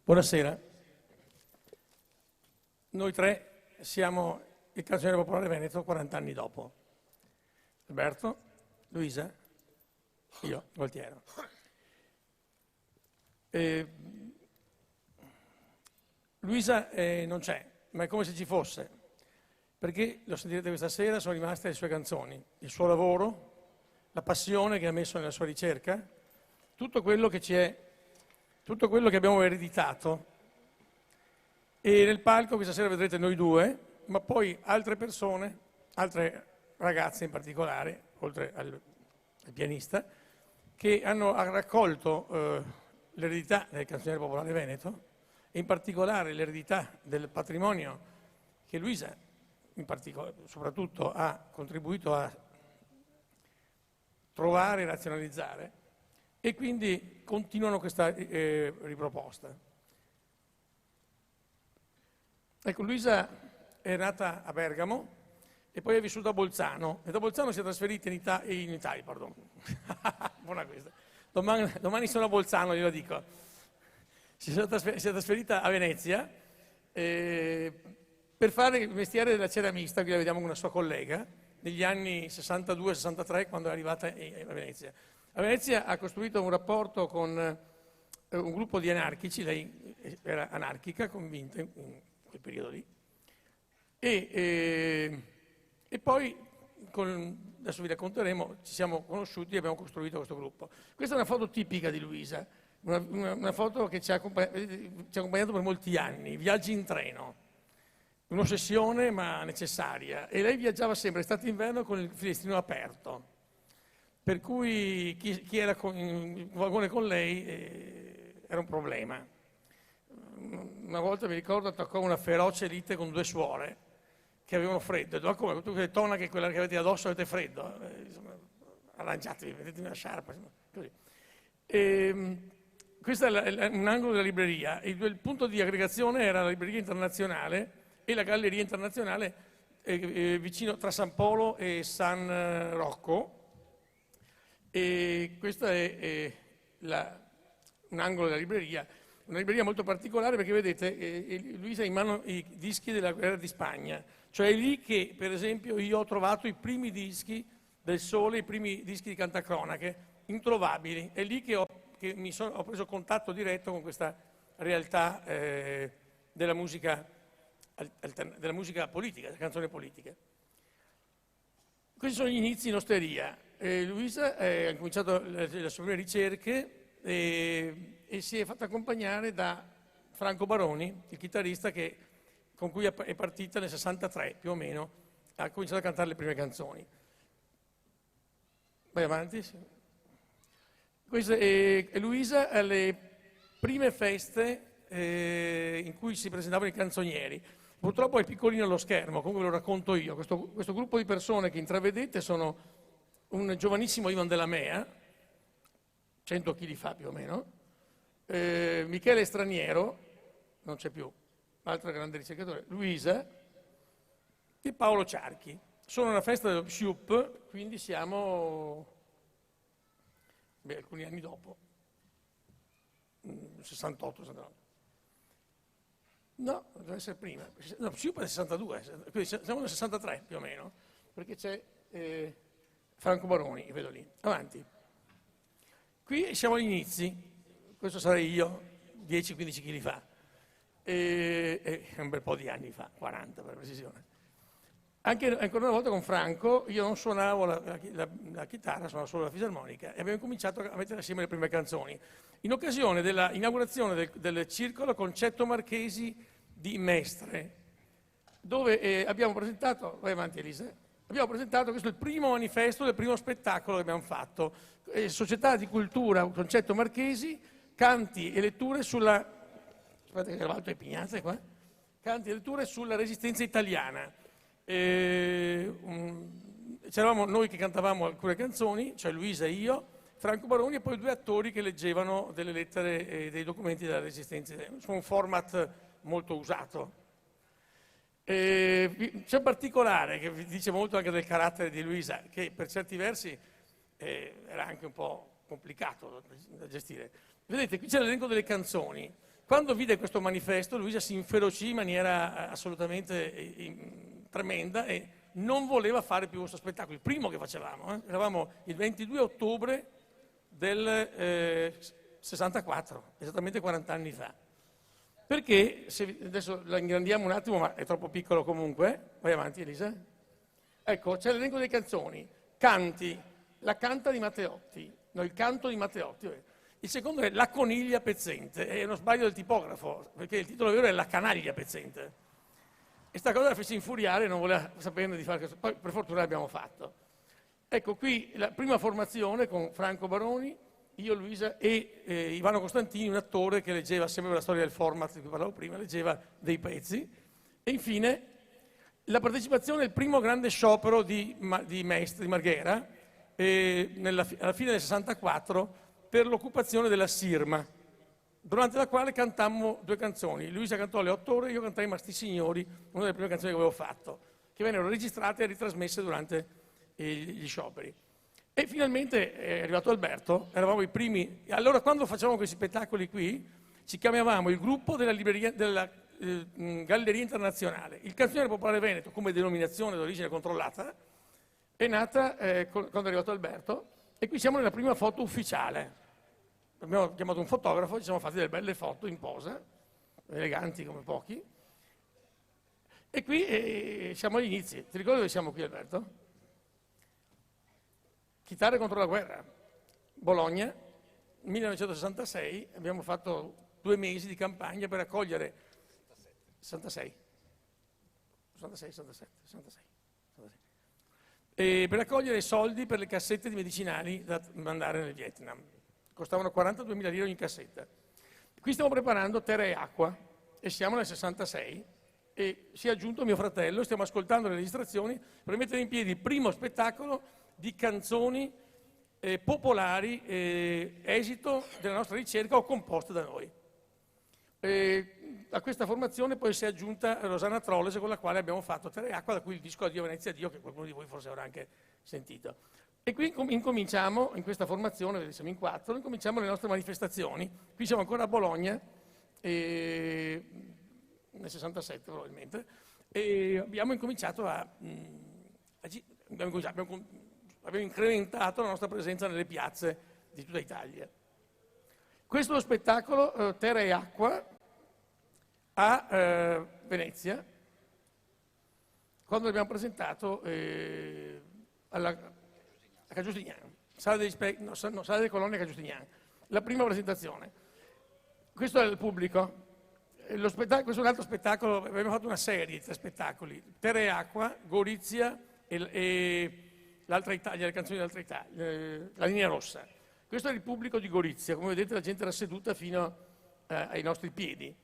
Buonasera. Noi tre siamo il Canzoniere Popolare Veneto 40 anni dopo. Alberto, Luisa, io, Gualtiero. Luisa non c'è, ma è come se ci fosse, perché, lo sentirete questa sera, sono rimaste le sue canzoni, il suo lavoro, la passione che ha messo nella sua ricerca, tutto quello che abbiamo ereditato. E nel palco questa sera vedrete noi due, ma poi altre persone, altre ragazze in particolare, oltre al pianista, che hanno raccolto l'eredità del Canzoniere Popolare Veneto, e in particolare l'eredità del patrimonio che Luisa, soprattutto, ha contribuito a trovare e razionalizzare, e quindi continuano questa riproposta. Ecco, Luisa è nata a Bergamo e poi è vissuta a Bolzano, e da Bolzano si è trasferita in Italia, pardon. Buona questa. Domani sono a Bolzano, glielo dico. Si è trasferita a Venezia per fare il mestiere della ceramista, qui la vediamo con una sua collega, negli anni 62-63, quando è arrivata a Venezia. A Venezia ha costruito un rapporto con un gruppo di anarchici, lei era anarchica, convinta in quel periodo lì, e poi, adesso vi racconteremo, ci siamo conosciuti e abbiamo costruito questo gruppo. Questa è una foto tipica di Luisa, una foto che ci ha accompagnato per molti anni, viaggi in treno, un'ossessione ma necessaria, e lei viaggiava sempre, estate e inverno, con il finestrino aperto. Per cui chi era in vagone con lei era un problema. Una volta, mi ricordo, attaccò una feroce lite con due suore che avevano freddo. Ma come? Tu che tonaca, quella che avete addosso, avete freddo? Arrangiatevi, mettetemi una sciarpa. Così. Questo è un angolo della libreria. Il punto di aggregazione era la libreria internazionale e la galleria internazionale vicino tra San Polo e San Rocco. E questo è un angolo della libreria, una libreria molto particolare, perché vedete, Luisa ha in mano i dischi della guerra di Spagna, cioè è lì che, per esempio, io ho trovato i primi dischi del Sole, i primi dischi di Cantacronache, introvabili. È lì che ho preso contatto diretto con questa realtà della musica politica, della canzone politica. Questi sono gli inizi in osteria. Luisa ha cominciato le sue prime ricerche e si è fatta accompagnare da Franco Baroni, il chitarrista con cui è partita nel 63 più o meno, ha cominciato a cantare le prime canzoni. Vai avanti. Sì. Questa è Luisa alle prime feste in cui si presentavano i canzonieri. Purtroppo è piccolino allo schermo, comunque ve lo racconto io. Questo gruppo di persone che intravedete sono un giovanissimo Ivan Della Mea, 100 kg fa più o meno, Michele Straniero, non c'è più, altro grande ricercatore, Luisa e Paolo Ciarchi. Sono una festa dello Sciup, quindi siamo alcuni anni dopo, 68, 69. No, deve essere prima. No, Sciup è del 62, quindi siamo nel 63 più o meno, perché c'è Franco Baroni, vedo lì. Avanti. Qui siamo agli inizi, questo sarei io 10-15 kg fa, un bel po' di anni fa, 40 per precisione. Ancora una volta con Franco, io non suonavo la chitarra, suonavo solo la fisarmonica, e abbiamo cominciato a mettere assieme le prime canzoni. In occasione dell'inaugurazione del circolo Concetto Marchesi di Mestre, dove abbiamo presentato, vai avanti Elisa, questo è il primo manifesto del primo spettacolo che abbiamo fatto, Società di Cultura Concetto Marchesi, canti e letture sulla, aspetta che Carvalho è pignazza qua, canti e letture sulla resistenza italiana. C'eravamo noi che cantavamo alcune canzoni, cioè Luisa e io, Franco Baroni, e poi due attori che leggevano delle lettere e dei documenti della resistenza, su un format molto usato. C'è un particolare che vi dice molto anche del carattere di Luisa, che per certi versi era anche un po' complicato da gestire. Vedete, qui c'è l'elenco delle canzoni. Quando vide questo manifesto, Luisa si inferocì in maniera assolutamente tremenda e non voleva fare più questo spettacolo, il primo che facevamo. Eravamo il 22 ottobre del 64, esattamente 40 anni fa. Perché, adesso la ingrandiamo un attimo, ma è troppo piccolo comunque, vai avanti Elisa. Ecco, c'è l'elenco delle canzoni, canti, la canta di Matteotti, no, il canto di Matteotti. Il secondo è La coniglia pezzente, è uno sbaglio del tipografo, perché il titolo vero è La canaglia pezzente. E sta cosa la fece infuriare, non voleva saperne di fare questo, poi per fortuna l'abbiamo fatto. Ecco qui la prima formazione con Franco Baroni, io, Luisa e Ivano Costantini, un attore che leggeva sempre la storia del format di cui parlavo prima, leggeva dei pezzi. E infine la partecipazione al primo grande sciopero di Mestre, di Marghera, alla fine del 64, per l'occupazione della Sirma, durante la quale cantammo 2 canzoni. Luisa cantò Le 8 ore, io cantai Masti Signori, una delle prime canzoni che avevo fatto, che vennero registrate e ritrasmesse durante gli scioperi. E finalmente è arrivato Alberto, eravamo i primi. Allora, quando facevamo questi spettacoli qui, ci chiamavamo il gruppo della Galleria Internazionale. Il Canzoniere Popolare Veneto, come denominazione d'origine controllata, è nata quando è arrivato Alberto, e qui siamo nella prima foto ufficiale. Abbiamo chiamato un fotografo, ci siamo fatti delle belle foto in posa, eleganti come pochi. E qui siamo agli inizi. Ti ricordi dove siamo qui, Alberto? Chitarre contro la guerra, Bologna, 1966, abbiamo fatto 2 mesi di campagna per raccogliere 66. E per raccogliere soldi per le cassette di medicinali da mandare nel Vietnam. Costavano 42.000 lire ogni cassetta. Qui stiamo preparando Terra e Acqua e siamo nel 66 e si è aggiunto mio fratello, stiamo ascoltando le registrazioni per mettere in piedi il primo spettacolo di canzoni popolari, esito della nostra ricerca o composte da noi. A questa formazione poi si è aggiunta Rosanna Trollese, con la quale abbiamo fatto Terra e Acqua, da cui il disco Addio Venezia Dio, che qualcuno di voi forse avrà anche sentito. E qui incominciamo, in questa formazione, siamo in 4, incominciamo le nostre manifestazioni. Qui siamo ancora a Bologna, nel 67 probabilmente, e abbiamo incominciato abbiamo incrementato la nostra presenza nelle piazze di tutta Italia. Questo è lo spettacolo Terra e Acqua a Venezia, quando l'abbiamo presentato a Giustiniano, sala delle Colonne a Giustiniano, la prima presentazione. Questo è il pubblico. Questo è un altro spettacolo, abbiamo fatto una serie di 3 spettacoli, Terra e Acqua, Gorizia e l'altra Italia, le canzoni dell'altra Italia, la linea rossa. Questo è il pubblico di Gorizia, come vedete la gente era seduta fino ai nostri piedi.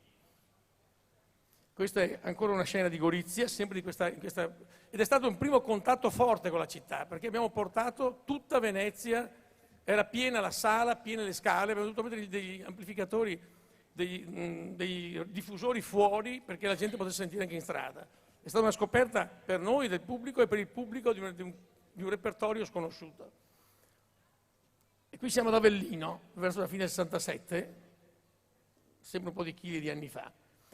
Questa è ancora una scena di Gorizia, sempre in questa, ed è stato un primo contatto forte con la città, perché abbiamo portato tutta Venezia, era piena la sala, piene le scale, abbiamo dovuto mettere degli amplificatori, dei diffusori fuori perché la gente potesse sentire anche in strada. È stata una scoperta per noi, del pubblico, e per il pubblico di un repertorio sconosciuto. E qui siamo ad Avellino, verso la fine del 67, sembra un po' di chili di anni fa.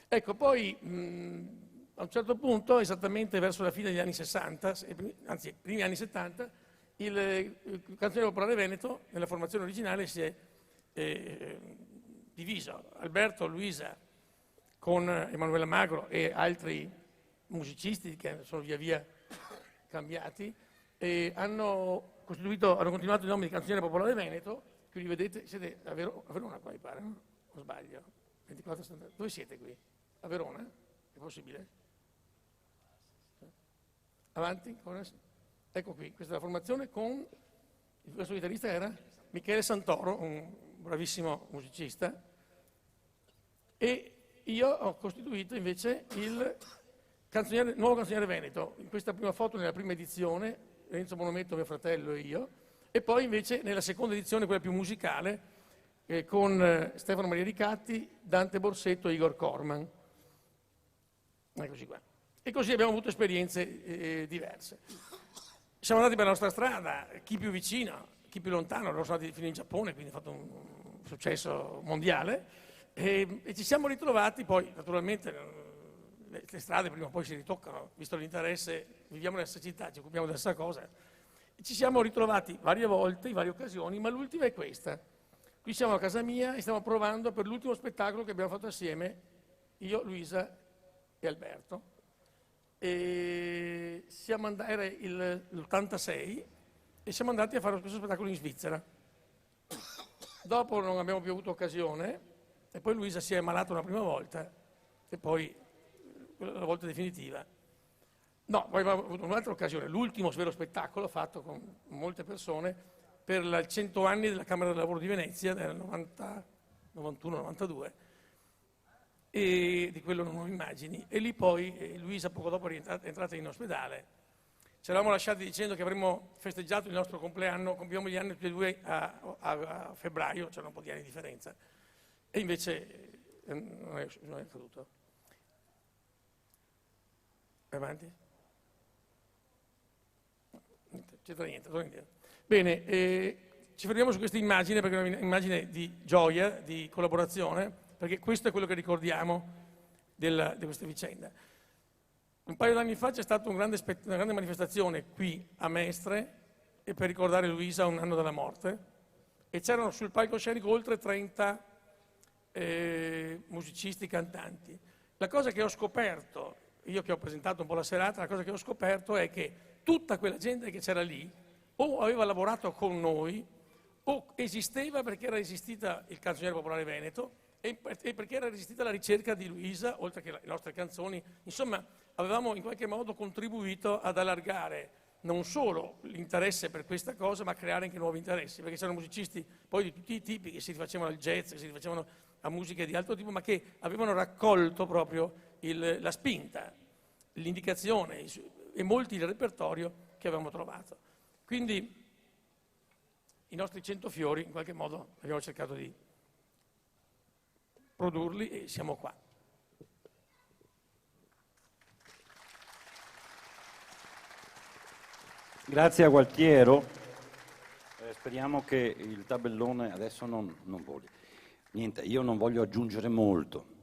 Ecco, poi a un certo punto, esattamente verso la fine degli anni 60, anzi, primi anni 70, il Canzoniere Popolare Veneto, nella formazione originale, si è diviso. Alberto, Luisa, con Emanuela Magro e altri musicisti che sono via via cambiati, hanno continuato il nome di Canzoniere Popolare Veneto, che li vedete, siete a Verona qua mi pare, no? O sbaglio? 24, dove siete qui? A Verona? È possibile? Avanti? Ecco qui, questa è la formazione con il vostro chitarrista era Michele Santoro, un bravissimo musicista, e io ho costituito invece il nuovo Canzoniere Veneto, in questa prima foto nella prima edizione, Renzo Monometto, mio fratello e io, e poi invece nella seconda edizione, quella più musicale, con Stefano Maria Ricatti, Dante Borsetto e Igor Corman. Eccoci qua. E così abbiamo avuto esperienze diverse. Siamo andati per la nostra strada, chi più vicino, chi più lontano, siamo andati fino in Giappone, quindi ha fatto un successo mondiale, E ci siamo ritrovati poi, naturalmente, le strade prima o poi si ritoccano, visto l'interesse, viviamo nella stessa città, ci occupiamo della stessa cosa. E ci siamo ritrovati varie volte, in varie occasioni, ma l'ultima è questa. Qui siamo a casa mia e stiamo provando per l'ultimo spettacolo che abbiamo fatto assieme, io, Luisa e Alberto. E era l'86 e siamo andati a fare questo spettacolo in Svizzera. Dopo non abbiamo più avuto occasione e poi Luisa si è ammalata una prima volta e poi la volta definitiva. No, poi abbiamo avuto un'altra occasione, l'ultimo vero spettacolo fatto con molte persone per i 100 anni della Camera del Lavoro di Venezia del 91-92 e di quello non ho immagini. E lì poi Luisa poco dopo è entrata in ospedale. Ci eravamo lasciati dicendo che avremmo festeggiato il nostro compleanno, compiamo gli anni tutti e due a febbraio, c'era un po' di anni di differenza. E invece non è accaduto. Vai avanti? C'entra niente, torno indietro. Bene, ci fermiamo su questa immagine perché è un'immagine di gioia, di collaborazione, perché questo è quello che ricordiamo di questa vicenda. Un paio d'anni fa c'è stata una grande manifestazione qui a Mestre e per ricordare Luisa un anno dalla morte e c'erano sul palcoscenico oltre 30 musicisti, cantanti. La cosa che ho scoperto, io che ho presentato un po' la serata, la cosa che ho scoperto è che tutta quella gente che c'era lì o aveva lavorato con noi o esisteva perché era esistita il Canzoniere Popolare Veneto e perché era resistita la ricerca di Luisa, oltre che le nostre canzoni. Insomma, avevamo in qualche modo contribuito ad allargare non solo l'interesse per questa cosa, ma a creare anche nuovi interessi, perché c'erano musicisti poi di tutti i tipi che si rifacevano al jazz, che si rifacevano a musiche di altro tipo, ma che avevano raccolto proprio la spinta, l'indicazione e molti il repertorio che avevamo trovato. Quindi i nostri 100 fiori in qualche modo abbiamo cercato di produrli e siamo qua. Grazie a Gualtiero, speriamo che il tabellone adesso non voli. Niente, io non voglio aggiungere molto,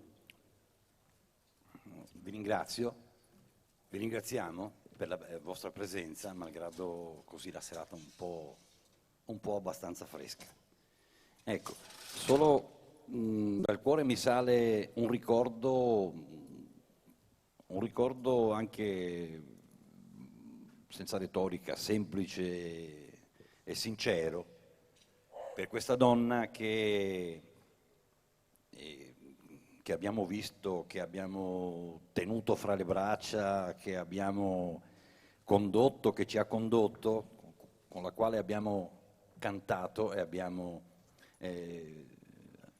vi ringraziamo per la vostra presenza, malgrado così la serata un po' abbastanza fresca. Ecco, solo dal cuore mi sale un ricordo anche senza retorica, semplice e sincero, per questa donna che abbiamo visto, che abbiamo tenuto fra le braccia, che abbiamo condotto, che ci ha condotto, con la quale abbiamo cantato e abbiamo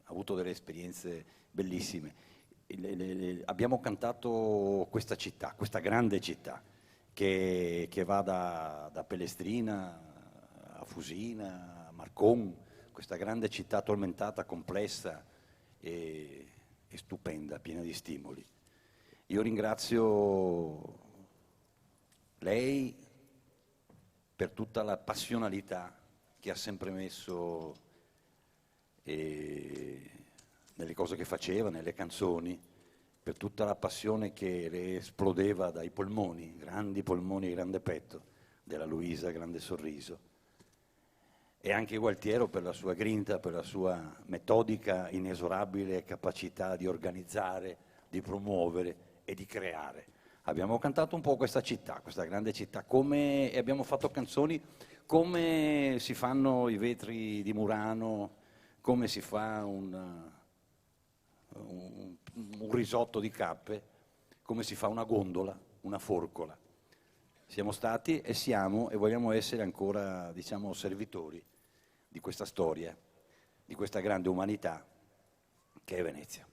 avuto delle esperienze bellissime. Abbiamo cantato questa città, questa grande città, che va da Pellestrina a Fusina, a Marcon, questa grande città tormentata, complessa e stupenda, piena di stimoli. Io ringrazio lei per tutta la passionalità che ha sempre messo nelle cose che faceva, nelle canzoni, per tutta la passione che le esplodeva dai polmoni, grandi polmoni, grande petto, della Luisa, grande sorriso. E anche Gualtiero per la sua grinta, per la sua metodica, inesorabile capacità di organizzare, di promuovere e di creare. Abbiamo cantato un po' questa città, questa grande città, e abbiamo fatto canzoni come si fanno i vetri di Murano, come si fa un risotto di cappe, come si fa una gondola, una forcola. Siamo stati e siamo e vogliamo essere ancora, diciamo, servitori di questa storia, di questa grande umanità che è Venezia.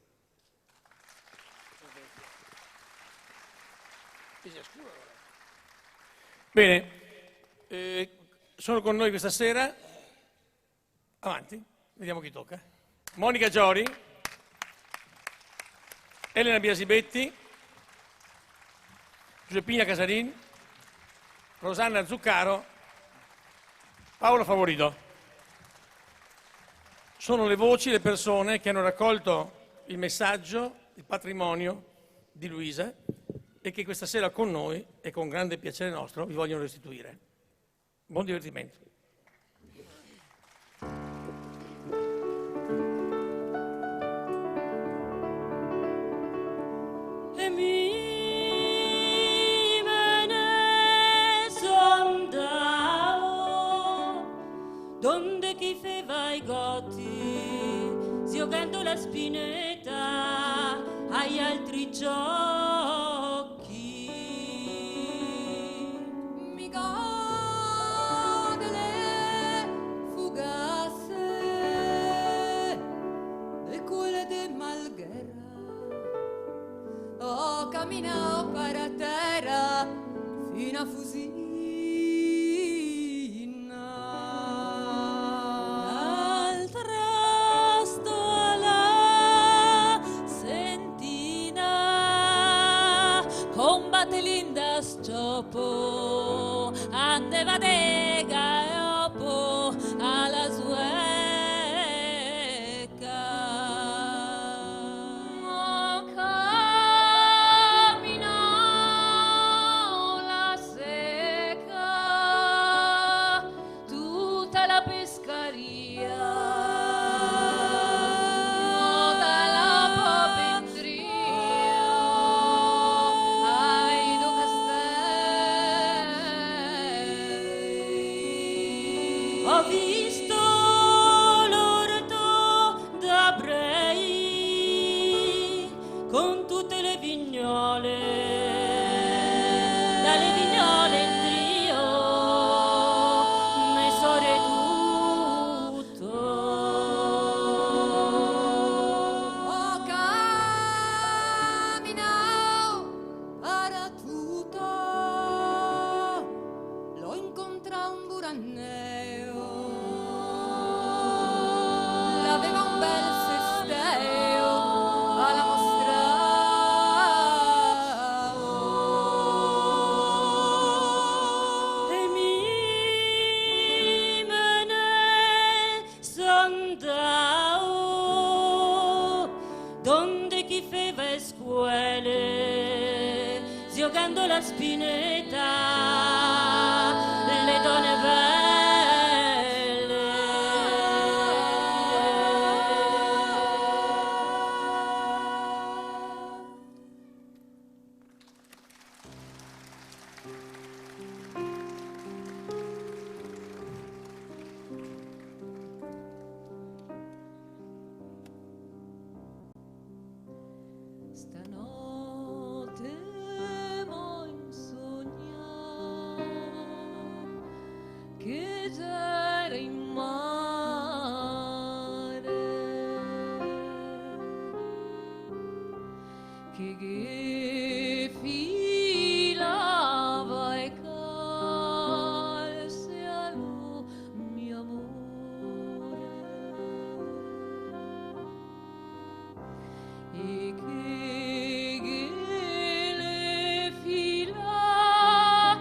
Bene, sono con noi questa sera, avanti, vediamo chi tocca. Monica Giori, Elena Biasibetti, Giuseppina Casarin, Rosanna Zuccaro, Paolo Favorito. Sono le voci, le persone che hanno raccolto il messaggio, il patrimonio di Luisa e che questa sera con noi e con grande piacere nostro vi vogliono restituire. Buon divertimento. E mi me ne son dao, donde chi feva i gotti, giocando la spinetta agli altri giochi. Mi gode le fugasse e quelle de Malguera. Ho camminato per terra fino a Fusina. Al trasto alla sentina, combatte linda sciopo, andeva de gaiopo alla sueca. Ho camminato la seca, tutta la pescaria, dalla Popendria ai do castelli. Ho visto l'orto da Brei con tutte le vignole, dalle vignole in trio, mesore tutto. Ho camminato para tutto, l'ho incontrato un buranneo, l'aveva un bel sesteo alla mostrao. E mi me ne son dao, donde chi feva scuole, giocando la spinetta, le donne belle. Stanotte m'ho insognato che c'era in mare, che filava e calse allo mio amore. E che le fila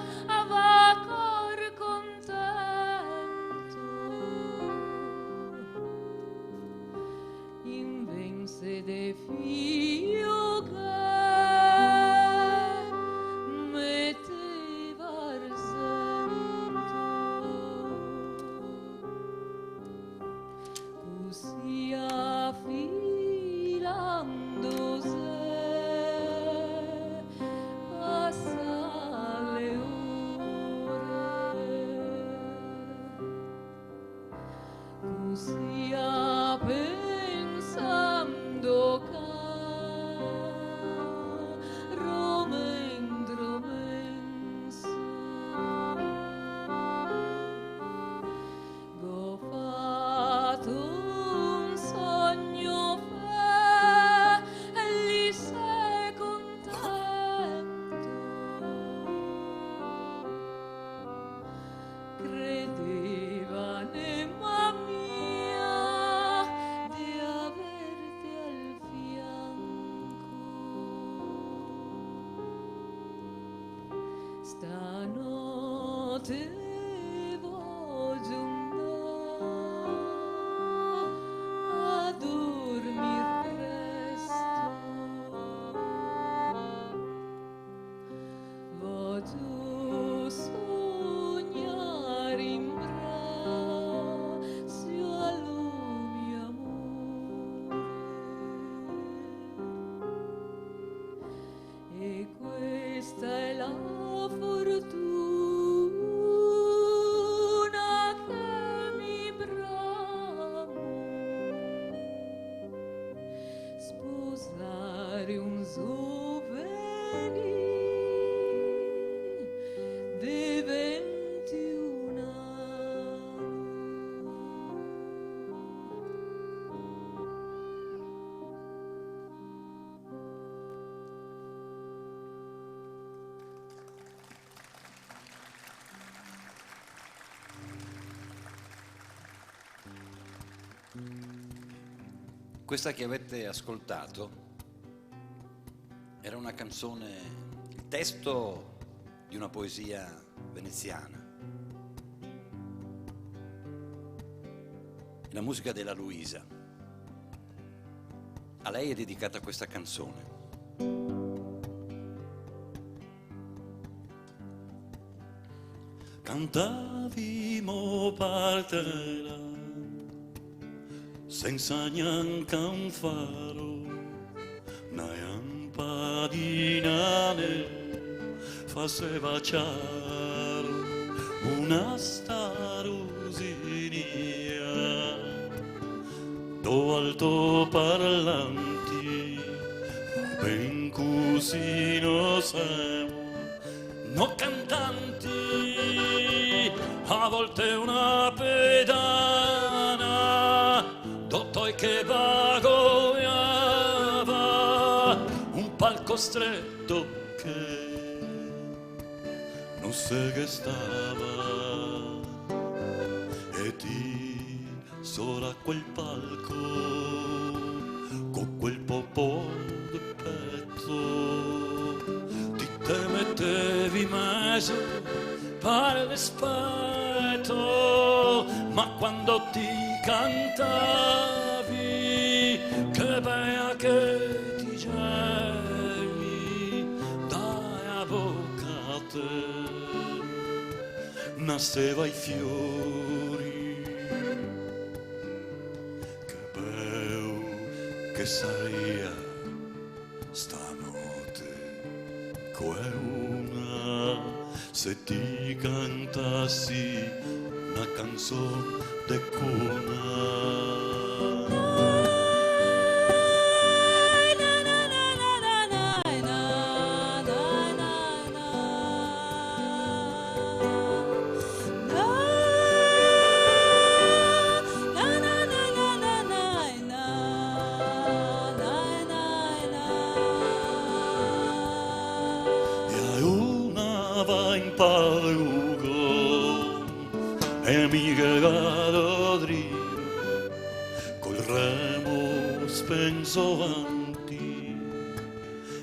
va cor contento, invense de fio che metteva arsento, così affilando se passa le ore, così pensando che romendro mensa go fatto un sogno fe e lì sei contento, credeva nemma mia di averti al fianco. Stanotte voglio andare a dormir presto, e questa è la fortuna che mi bramo, sposare un souvenir di 21 anni. Questa che avete ascoltato era una canzone, il testo di una poesia veneziana. La musica della Luisa. A lei è dedicata questa canzone. Cantavimo parterà senza neanche un faro, neanche faceva chiaro una starusinia, do alto parlanti, ben così no siamo, no cantanti, a volte una pedana, dottoi che vagoiava, un palco stretto che non se che stava, e ti solo a quel palco, con quel popò di petto, ti te mettevi mezzo per rispetto, ma quando ti cantavi, che bella che ti gemi, dai a bocca a te, nasceva i fiori, che bello che saria stanotte, quella se ti cantassi una canzone de cuna. E mi regalo dritto col remo spenso avanti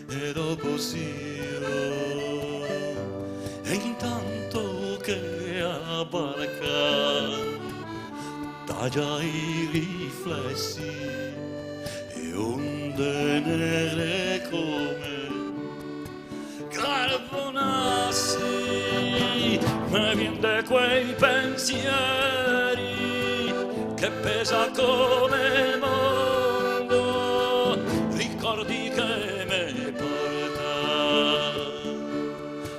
e dopo siro, e intanto che a barca taglia i riflessi e onde nere come carbonassi, me vien de quei pensieri che pesa come mondo, ricordi che me porta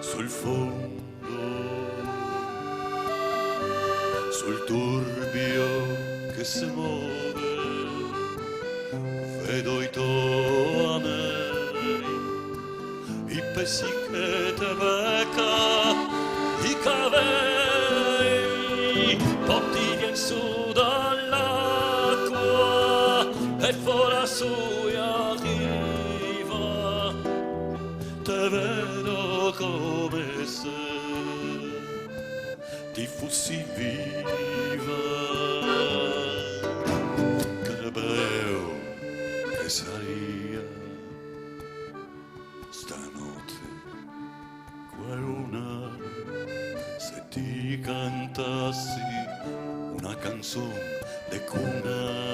sul fondo, sul turbio che si muove, vedo i tuoi anelli, i pesci che te becca, i cavelli, poi ti vien su dall'acqua e fuori su arriva, te vedo come se ti fossi viva, che bello che saria stanotte, quella se ti cantassi una canzone de cuna.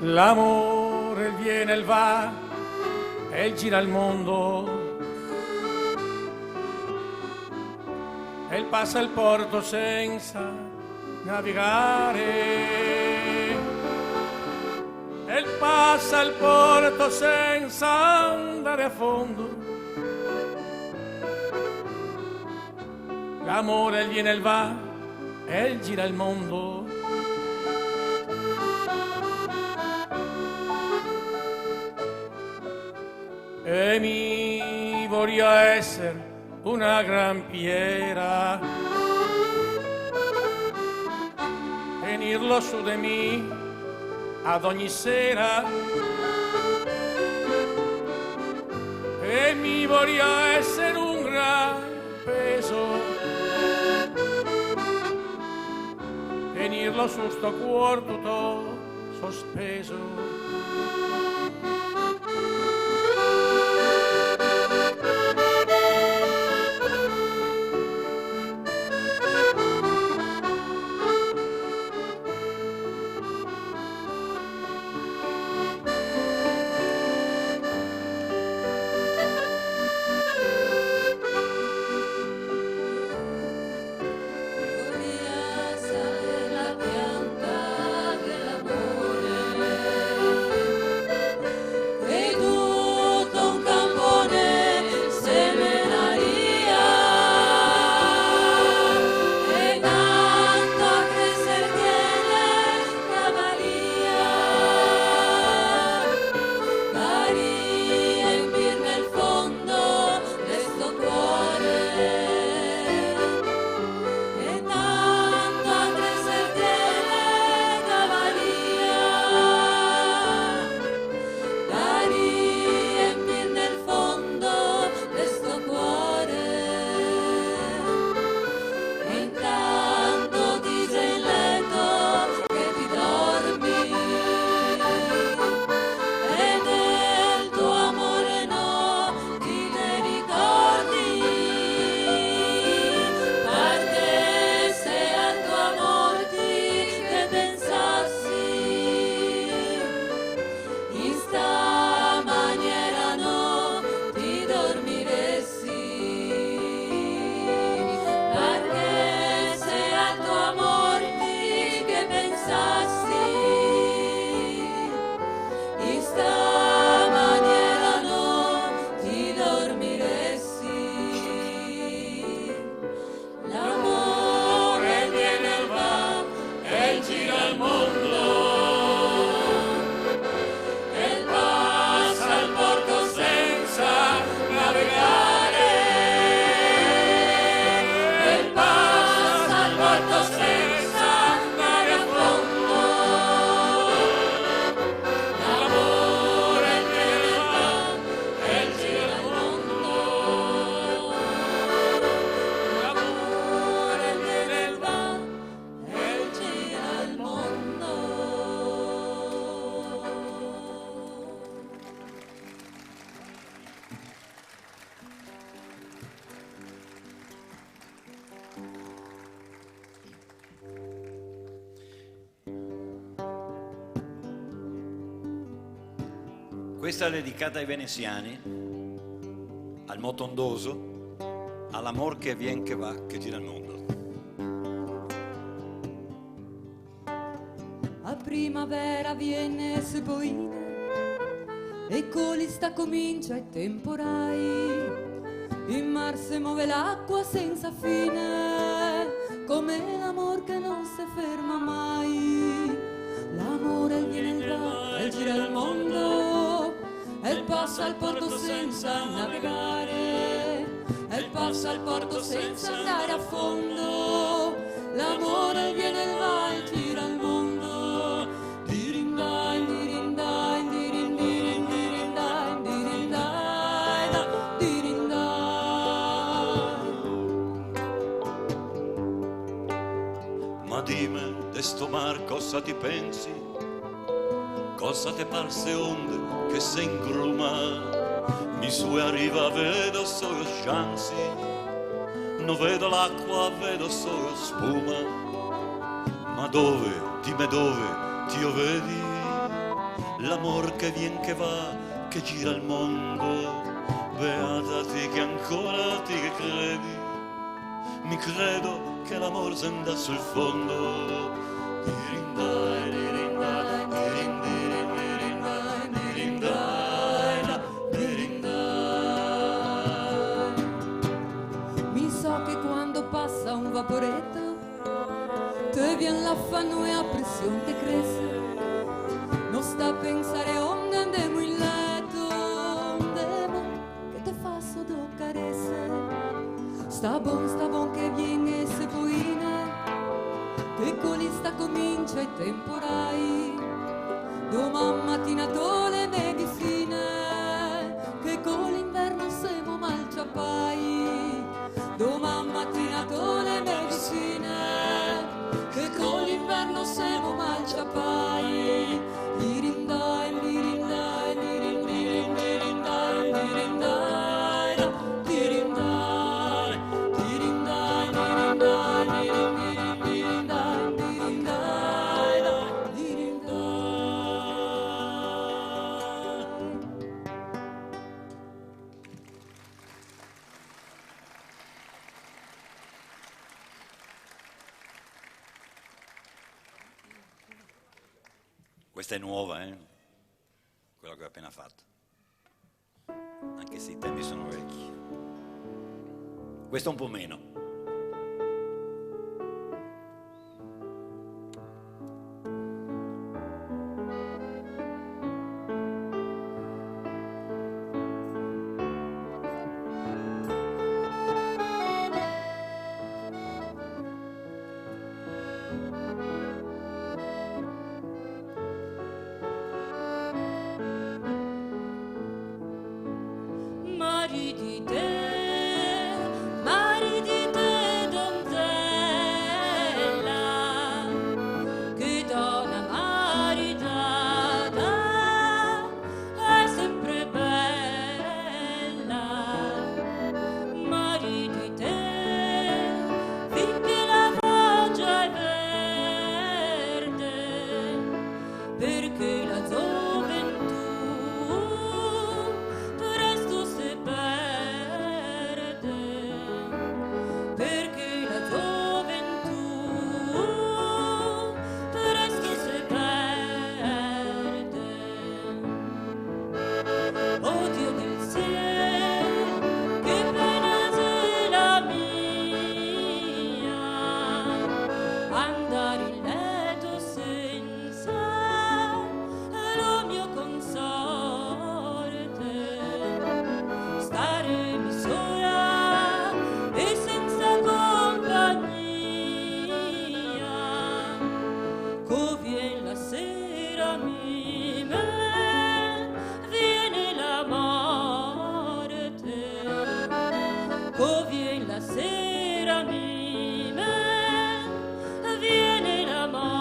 L'amore il viene e il va e il gira il mondo e il passa il porto senza navigare e il passa il porto senza andare a fondo. L'amore il viene e il va e il gira il mondo. E mi vorrei essere una gran piera, venirlo su di me ad ogni sera. E mi vorrei essere un gran peso, venirlo su sto cuor tutto sospeso. Questa è dedicata ai veneziani, al motondoso, all'amor che vien che va, che gira il mondo. A primavera viene Seboina e colista comincia i temporali. In mar si muove l'acqua senza fine, come l'amor che non si ferma mai. L'amore viene e va e gira il mondo, e passa al porto senza navigare, e passa al porto senza andare a fondo. L'amore viene e va e gira il mondo. Dirindai, dirindai, dirindirin, dirindai, dirindai, da, dirindai. Ma dimmi, de sto mar cosa ti pensi? Cosa te parse onde che se ingruma? Mi su arriva, vedo solo scianzi, non vedo l'acqua, vedo solo spuma. Ma dove, dimmi dove, ti vedi? l'amor che vien che va, che gira il mondo. Beata te che ancora ti che credi, mi credo che l'amor senda sul fondo. Dirindai, dirindai, dirindai, dirindai, dirindai. Mi so che quando passa un vaporetto te vien l'affanno e a pressione te cresce. Non sta a pensare onde andiamo in letto, andiamo che te fa sotto carezze. Sta buon che viene se poine, che colista comincia i temporai. Domani mattina to le medicine, che con l'inverno siamo malciapai. Domani mattina to le medicine, che con l'inverno siamo malciapai. Dirindai, dirindai, dirindai, dirindai, dirindai, dirindai, dirindai, dirindai, dirindai, dirindai, dirindai. Questa è nuova, quella che ho appena fatto, anche se i tempi sono vecchi. Questa un po' meno. Mari di te, donzella, che donna maritata è sempre bella. Mari di te, finché la foggia è verde, perché la gioventù presto si perde, perché la gioventù presto si perde. Oh Dio del cielo, che pena c'è la mia, andare in letto senza lo mio consorte, stare sola e senza compagnia, covien la sera mi viene la morte, covien la sera mi viene la morte.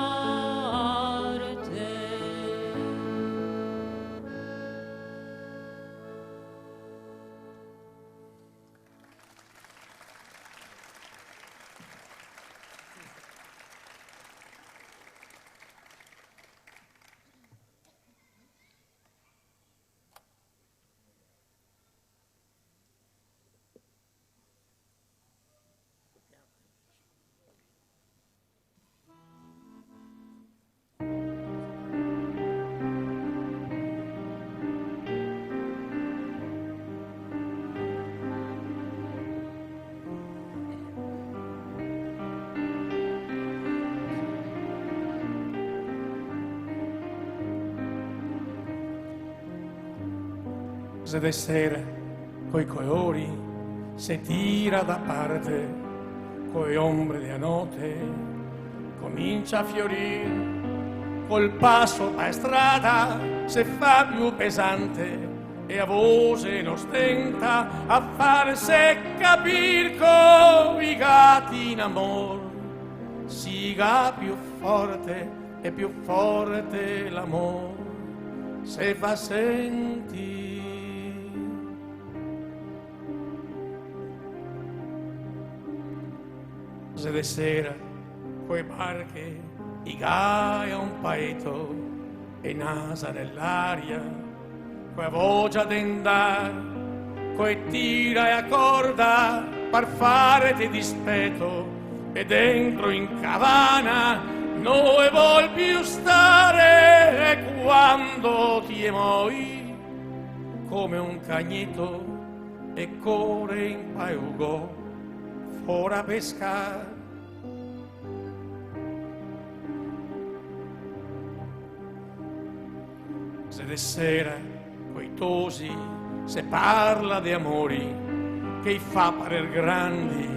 Se de sera, coi colori, se tira da parte, coi ombre della notte, comincia a fiorire, col passo a strada se fa più pesante e a voce non stenta a farsi capir coi gatti in amor. Siga più forte e più forte l'amor se fa sentire. Se de sera, coi barche, i gai a un paeto, e nasa nell'aria, qua voce d'andar, coi tira e accorda, per fare te dispetto, e dentro in cavana non vuol più stare, e quando ti emoi, come un cagnetto, e corre in paiugo, fora pescar. Se de sera, coi tosi, se parla di amori, che i fa parer grandi,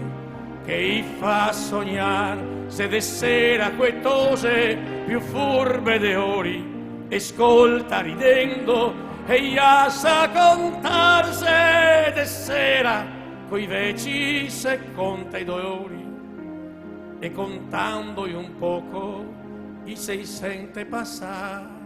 che i fa sognar, se de sera, coi tose, più furbe de ori, ascolta ridendo, e ja sa contar, se de sera, coi veci, se conta i dolori, e contando un poco, i se sente passar.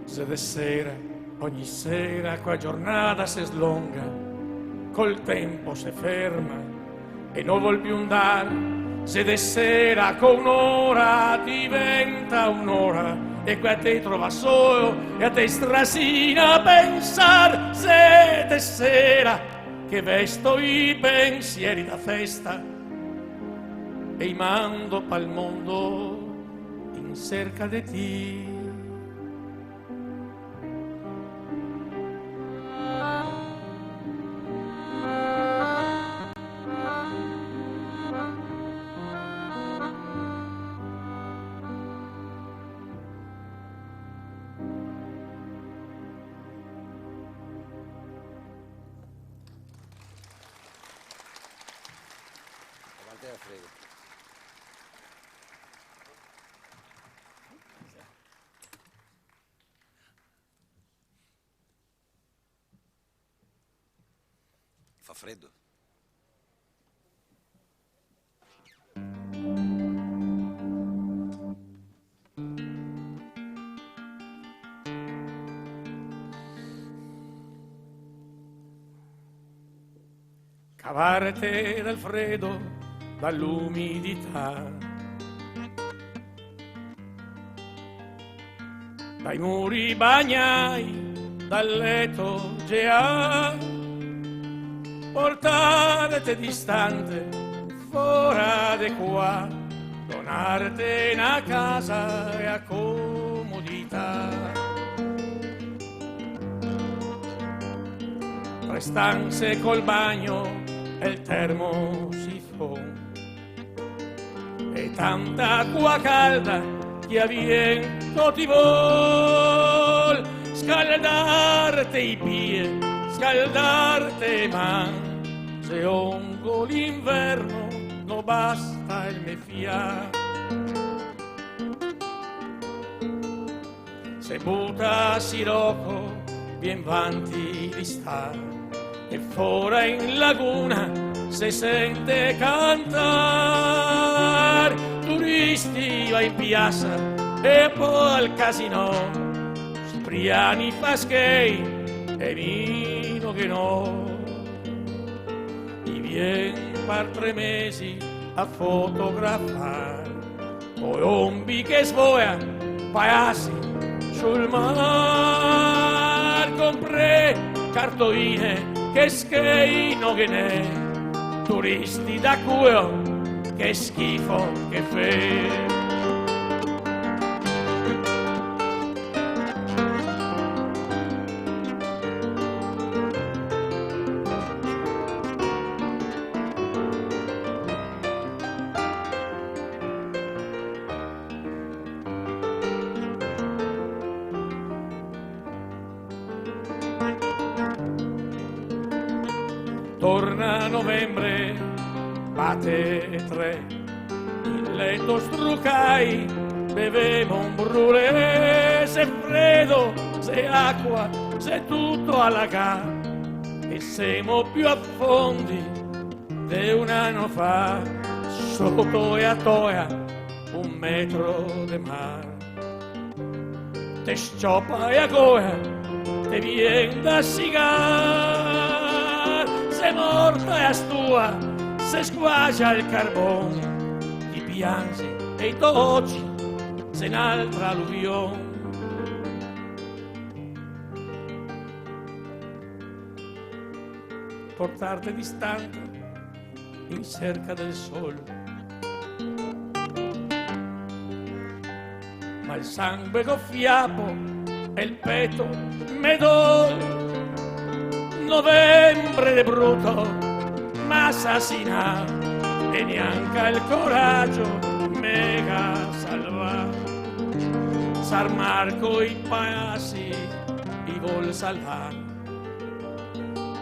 Se de sera, ogni sera, qua giornata si slonga, col tempo si ferma e non vuol più andare. Se de sera con un'ora diventa un'ora, e qua te trova solo e a te strasina a pensar. Se de sera che vesto i pensieri da festa e i mando pal mondo in cerca de ti. Fa freddo? Cavarte dal freddo, dall'umidità, dai muri bagnai, dal letto già, portarti distante, fuori di qua, donarti una casa e a comodità. Tre stanze col bagno e il termosifon, e tanta acqua calda che a viento ti vuol scaldarti i piedi, scaldarti man, se ongo l'inverno non basta il mio fiato. Se butta sirocco vien vanti di star, e fuori in laguna si sente cantar. Turisti va in piazza e poi al casino, Spriani fa skate e vino che no. I vien per 3 mesi a fotografare, poi ombi che svoia, paesi sul mar, compré cartoline che scheino che ne, turisti da cuo, che schifo che fe. Torna novembre, batte 3, il letto strucai, bevevo un brulè, se freddo, se acqua, se tutto alla ca, e siamo più a fondi di un anno fa, sotto e a toia, 1 metro di mare. Te scioppa e a goia, te vien da sigar, se morta e a stua, se squagia il carbone, ti piangi e i doci, se in altra alluvione. Portarte distante in cerca del sole, ma il sangue goffiapo e il petto me dol. Novembre de bruto m'assassina e neanche il coraggio mega salva. San Marco i paesi i vuol salvare,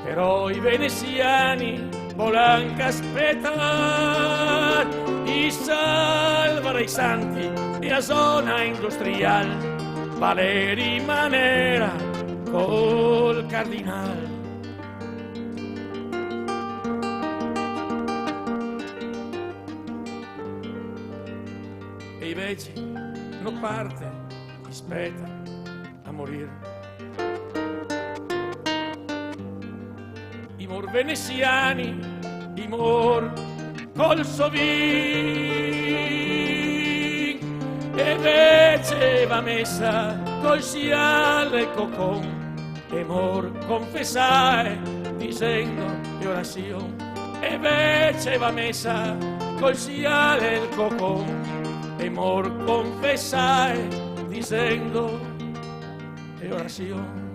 però i veneziani volan che aspettar i salvare i santi e a zona industrial vale rimanera col cardinal. E invece non parte, aspetta a morire. I mor veneziani, i mor col sovin, e invece va messa col siale e cocon, e mor confessare dicendo di orazione, e invece va messa col siale e il cocon, e mor confessare dicendo di orazione.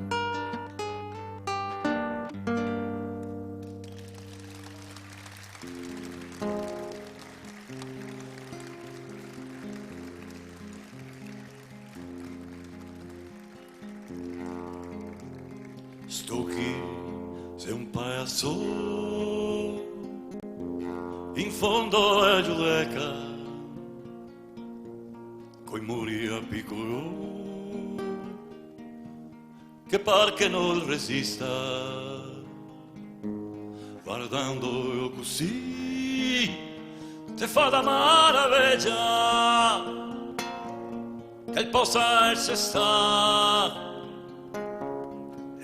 Sto qui sei un paese in fondo a Giudecca, coi muri a piccolo, che par che non resista, guardando così, te fa da maraviglia, che il possa essere sta.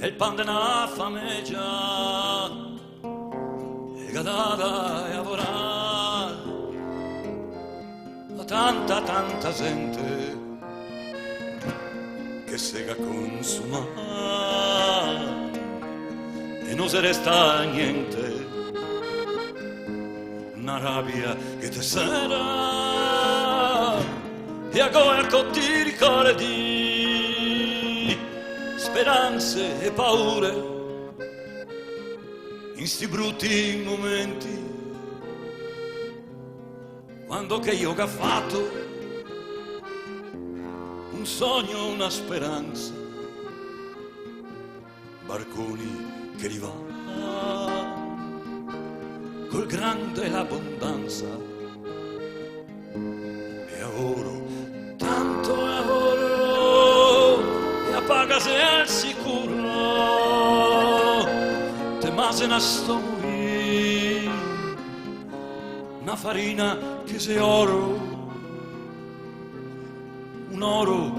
E il pan de na fameggia e gadada e lavorare a tanta gente che sega consumare e non se resta niente, una rabbia che te sera e a goer con ti ricordi speranze e paure in sti brutti momenti, quando che io ho fatto un sogno, una speranza, barconi che li va col grande l'abbondanza e oro, tanto lavoro paga se al sicuro te mase na stoi una farina che se oro, un oro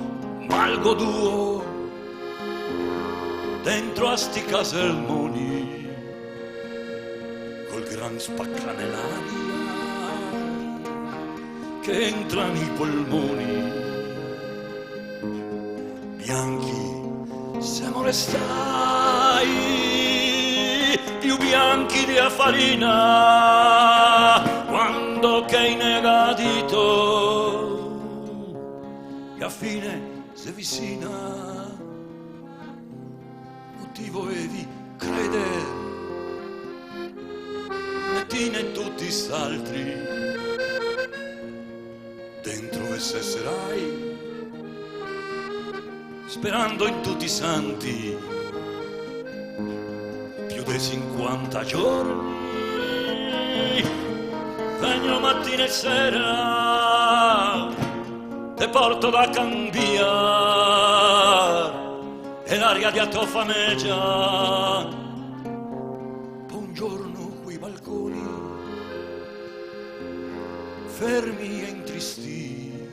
malgo duo dentro a sti casermoni col gran spacca nell'aria che entra nei polmoni bianchi. Siamo restai più bianchi di farina quando che hai negatito che a fine se vicina motivo volevi credere mettine e tutti s'altri dentro e se serai sperando in tutti i santi più de 50 giorni, vengo mattina e sera, te porto da cambiare e l'aria di atto fameggia. Un giorno quei balconi fermi e intristi,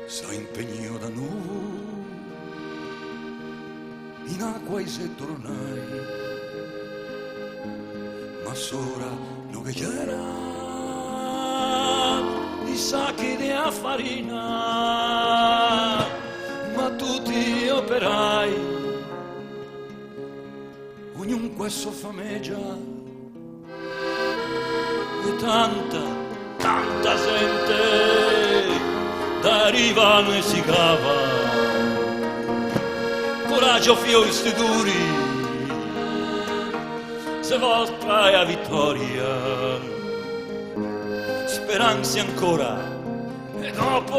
sa impegno da nuovo in acqua e se tornai, ma sora non che c'era i sacchi di farina, ma tutti operai, ognunque soffameggia, e tanta gente d'arrivano e si cava. Coraggio fiori sti duri, se vostra è a vittoria, speranze ancora, e dopo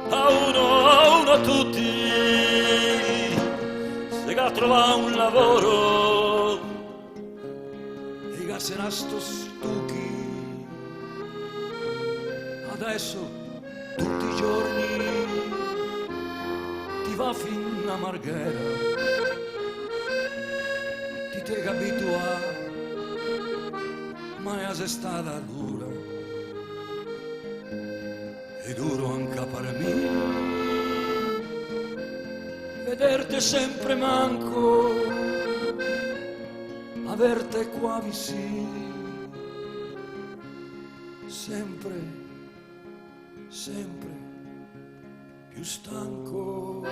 a uno tutti, se ga trova un lavoro, e ga se nasto stuchi, adesso tutti i giorni va fin a Marghera, ti te abitua, ma è stata dura, e duro anche per me, vederti sempre manco, averte qua vicino, sempre, sempre più stanco.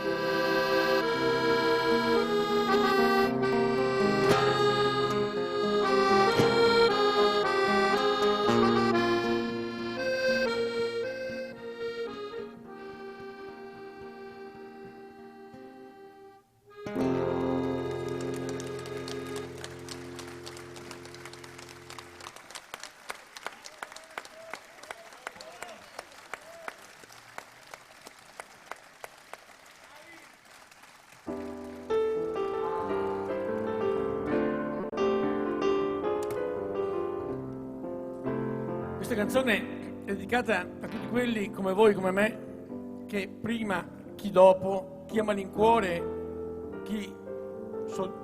Questa canzone è dedicata a tutti quelli come voi, come me, che prima, chi dopo, chi a malincuore, chi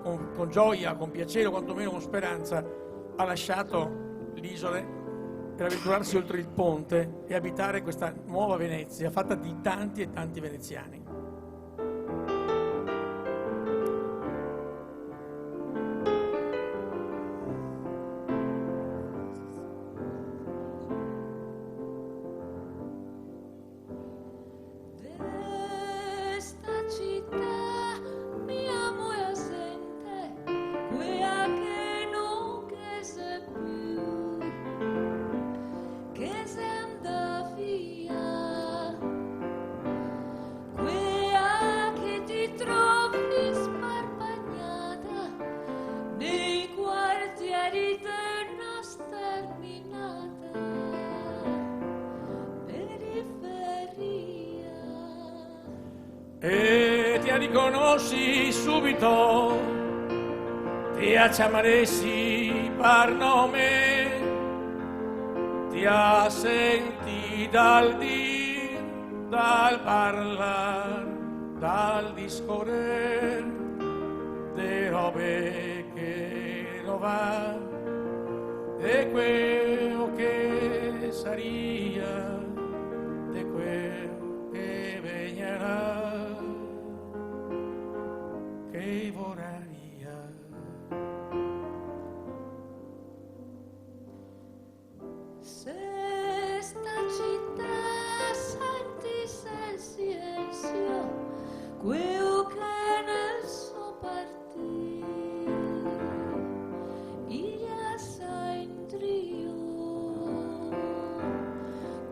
con gioia, con piacere o quantomeno con speranza ha lasciato l'isole per avventurarsi oltre il ponte e abitare questa nuova Venezia fatta di tanti e tanti veneziani. E ti riconosci subito, ti chiameresti per nome, ti senti dal dir, dal parlar, dal discorrer, de robe che non va, de quello che saria, de quello che vegnerà. Che voraria. Se sta città sentisse il silenzio, quello che nel suo partì, gli assai in trio,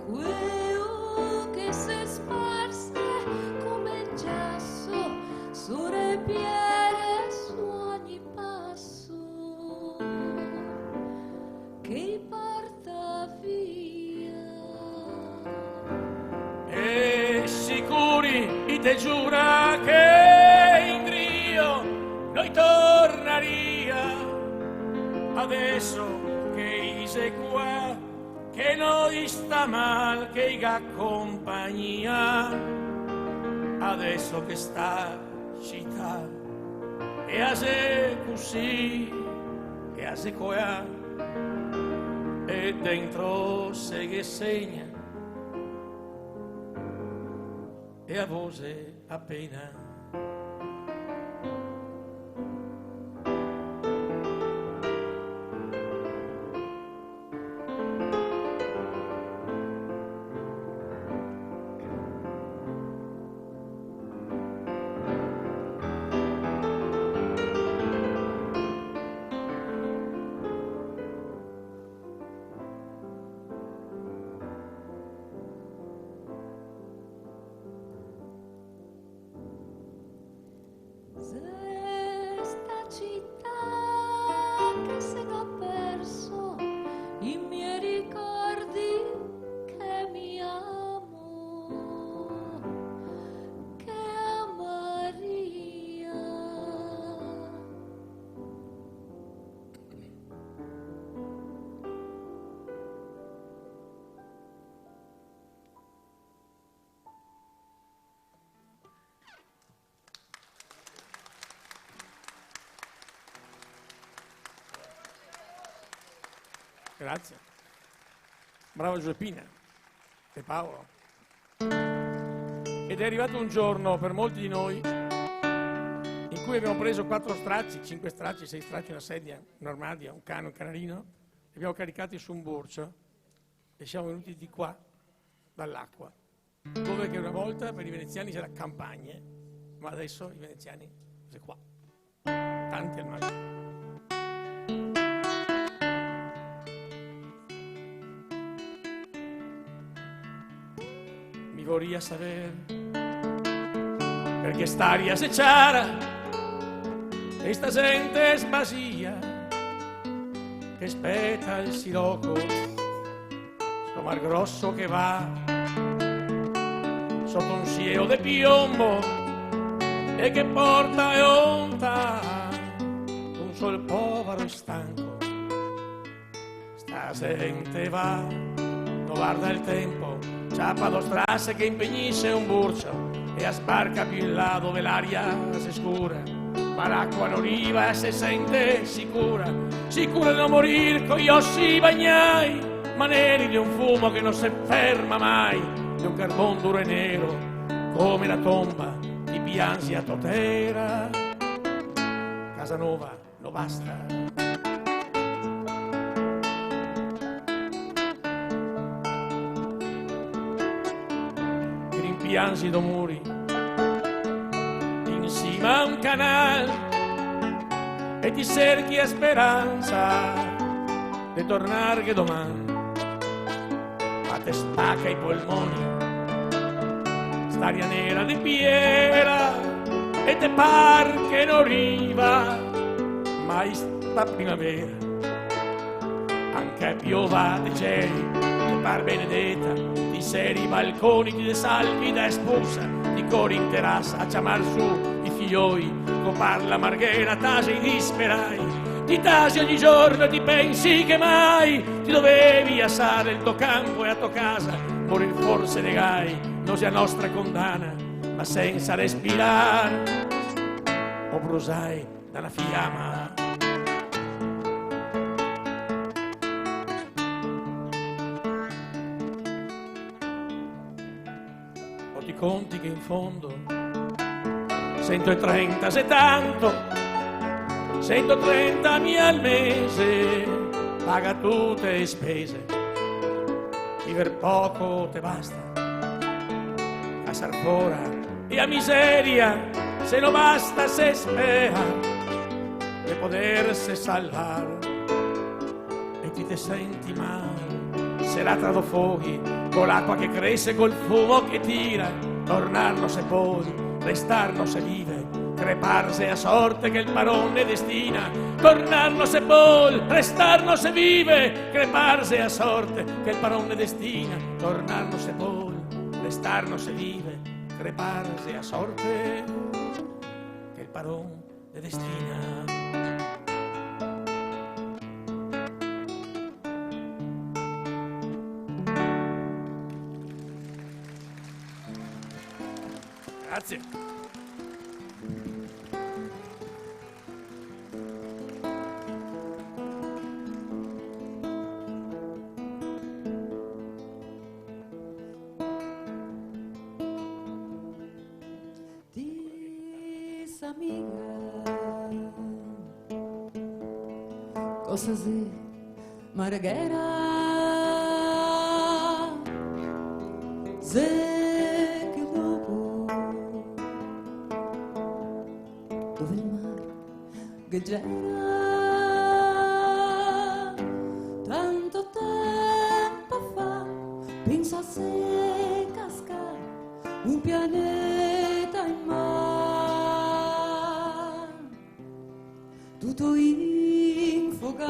quello che si sparse come il giasso sulle piede su ogni passo che porta via. E sicuri i te giura che in Dio adesso che sei qua, che noi sta mal, che iga compagnia, adesso che sta città, e a se così, e a se qua, e dentro se che segna, e a voce appena. Questa città che se n'ho perso i miei ricordi, che mi amo, che Maria. Grazie. Bravo Giuseppina e Paolo. Ed è arrivato un giorno per molti di noi in cui abbiamo preso 4 stracci, 5 stracci, 6 stracci, una sedia, un'armadia, un cane, un canarino, li abbiamo caricati su un burcio e siamo venuti di qua, dall'acqua, dove che una volta per i veneziani c'era campagne, ma adesso i veneziani sono qua, tanti animali. Mi vorría saber perché staria se c'era e sta gente sbasia che spetta il sirocco, sto mar grosso che va sotto un cielo de piombo e che porta e onta un sol povero e stanco. Sta gente va, non guarda il tempo, ciappa lo strasse che impegnisce un burcio e a sbarca più in là dove l'aria si scura, ma l'acqua non arriva e si sente sicura, sicura di non morir con gli ossi bagnai, ma neri di un fumo che non si ferma mai, di un carbon duro e nero come la tomba di Bianzia Totera. Casanova non basta. Piansi do muri in cima a un canale e ti cerchi a speranza di tornare che domani, ma te spacca i polmoni st'aria nera di piera e te par che non arriva mai sta primavera, anche piova di cieli te par benedetta, di seri balconi di salvi da espulsa, di cori in terrazza a chiamar su i figlioi, copar la marghera, tasi e disperai, ti tasi ogni giorno e ti pensi che mai ti dovevi assare il tuo campo e a tua casa, morir forse negai, non sia nostra condanna, ma senza respirare, o brusai da una fiamma. Conti che in fondo 130 se tanto 130.000 al mese paga tutte le spese, viver poco te basta a sar fora e a miseria se no basta se spera de poderse salvar e ti te senti male serata do fuochi con l'acqua che cresce col fumo che tira, tornarlo se poi, restarlo se vive, creparse a sorte che il parone destina, tornarlo se poi, restarlo se vive, creparse a sorte che il parone destina, tornarlo se poi, restarlo se vive, creparse a sorte che il parone destina. Grazie. Amiga, cosa se marghera, se che dopo, dove il mare gaggera, tanto tempo fa, pensa se casca un pianeta in mare. Tutto infogato,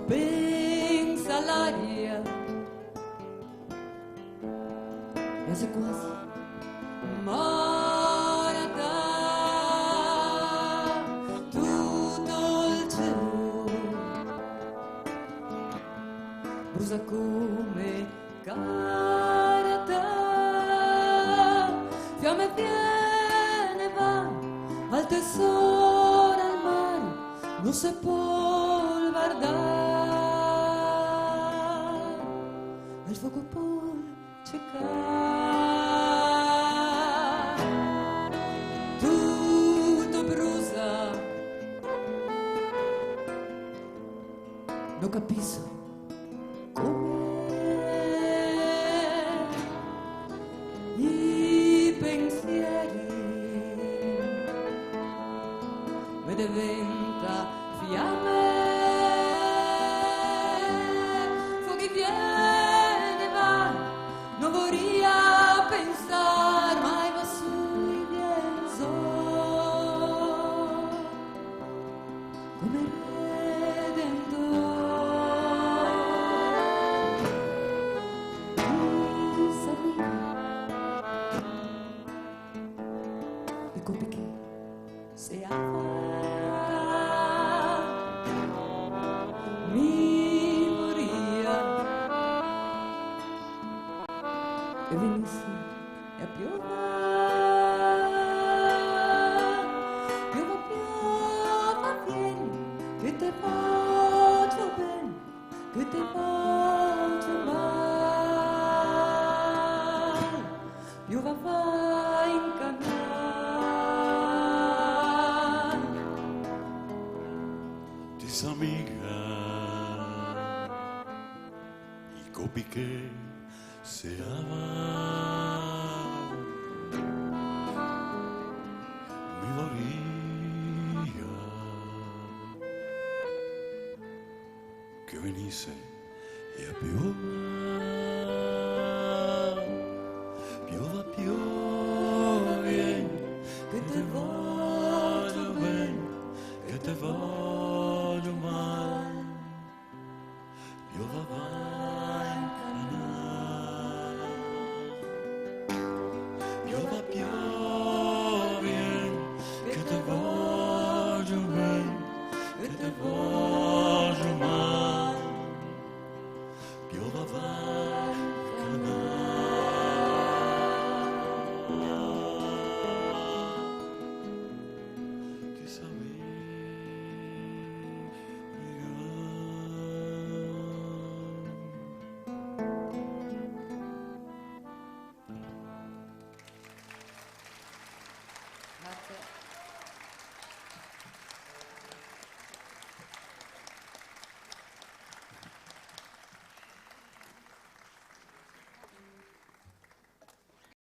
pensa all'aria, quasi quasi marata, tutto il cielo brucia come carta, fiamme fiamme al tesoro al mare non si può guardare, al fuoco può cercare, tutto brucia, non capisco come i pensieri mi diventa fiamme, fuochi viene e va, non vorrei pensare mai va sui lienzo, come redentore, e come che se mi moria e venissi e a piova, vieni che te faccio bene, che te faccio male, piova va in canale. Amiga, y copi que se ama, mi moría, que venisse e a piova, piove, che te voglio bene, che te voglio male, piova va in canale, piova piove, che te voglio bene, che te voglio male, piova va